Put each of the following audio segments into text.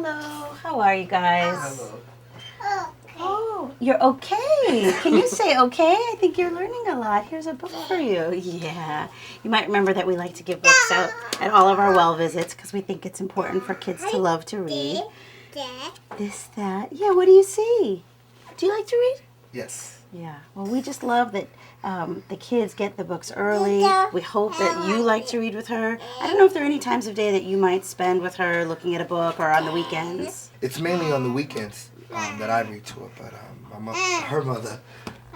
Hello. How are you guys? Hello. Oh, you're okay. Can you say okay? I think you're learning a lot. Here's a book for you. Yeah. You might remember that we like to give books out at all of our well visits because we think it's important for kids to love to read. This, that. Yeah, what do you see? Do you like to read? Yes. Yeah. Well, we just love that the kids get the books early. We hope that you like to read with her. I don't know if there are any times of day that you might spend with her looking at a book or on the weekends. It's mainly on the weekends that I read to her, but her mother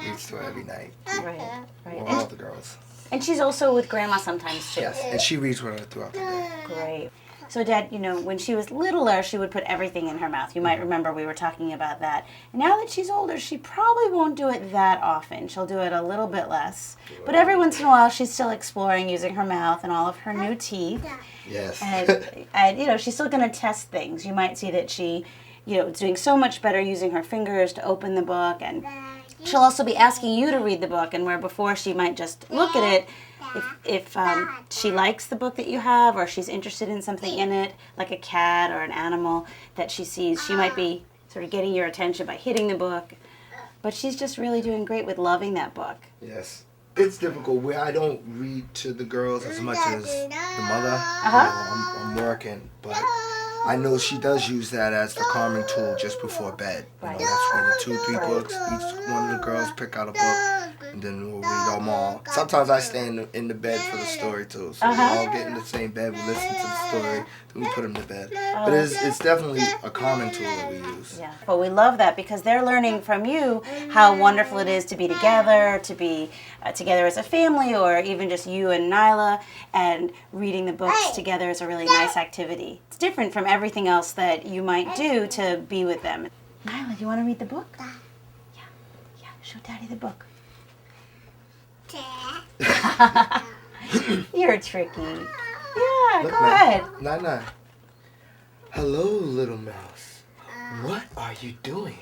reads to her every night. Right, right. Or all the girls. And she's also with Grandma sometimes too. Yes, and she reads with her throughout the day. Great. So Dad, when she was littler, she would put everything in her mouth. You might remember we were talking about that. And now that she's older, she probably won't do it that often. She'll do it a little bit less. But every once in a while, she's still exploring using her mouth and all of her new teeth. Yes. And she's still going to test things. You might see that she, is doing so much better using her fingers to open the book. And she'll also be asking you to read the book. And where before she might just look at it, if she likes the book that you have or she's interested in something in it, like a cat or an animal that she sees, she might be sort of getting your attention by hitting the book. But she's just really doing great with loving that book. Yes. It's difficult where I don't read to the girls as much as the mother. I'm working, but I know she does use that as the calming tool just before bed. Right. That's where the 2-3 books, each one of the girls pick out a book, and then we'll read them all. Sometimes I stay in the bed for the story too, so we all get in the same bed, we listen to the story, then we put them to bed. But it's definitely a calming tool that we use. Yeah, but we love that because they're learning from you how wonderful it is to be together, to be together as a family, or even just you and Nyla, and reading the books together is a really nice activity. It's different from everything else that you might do to be with them. Nyla, do you want to read the book? Yeah, show Daddy the book. You're tricky. Yeah, Look, go ahead. Nyla. Hello, little mouse. What are you doing?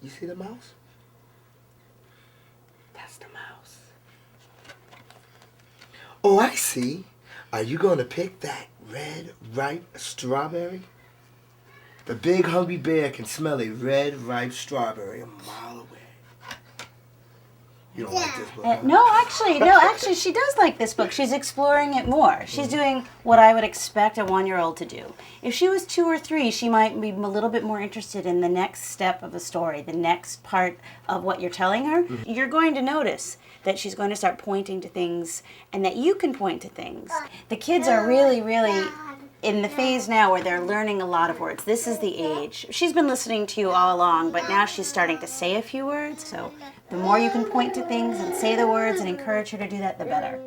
You see the mouse? That's the mouse. Oh, I see. Are you going to pick that red, ripe strawberry? The big hungry bear can smell a red, ripe strawberry a mile away. You don't like this book, huh? No, actually, she does like this book. She's exploring it more. She's doing what I would expect a 1-year-old to do. If she was 2 or 3, she might be a little bit more interested in the next step of a story, the next part of what you're telling her. You're going to notice that she's going to start pointing to things and that you can point to things. The kids are really, really in the phase now where they're learning a lot of words. This is the age. She's been listening to you all along, but now she's starting to say a few words. So the more you can point to things and say the words and encourage her to do that, the better.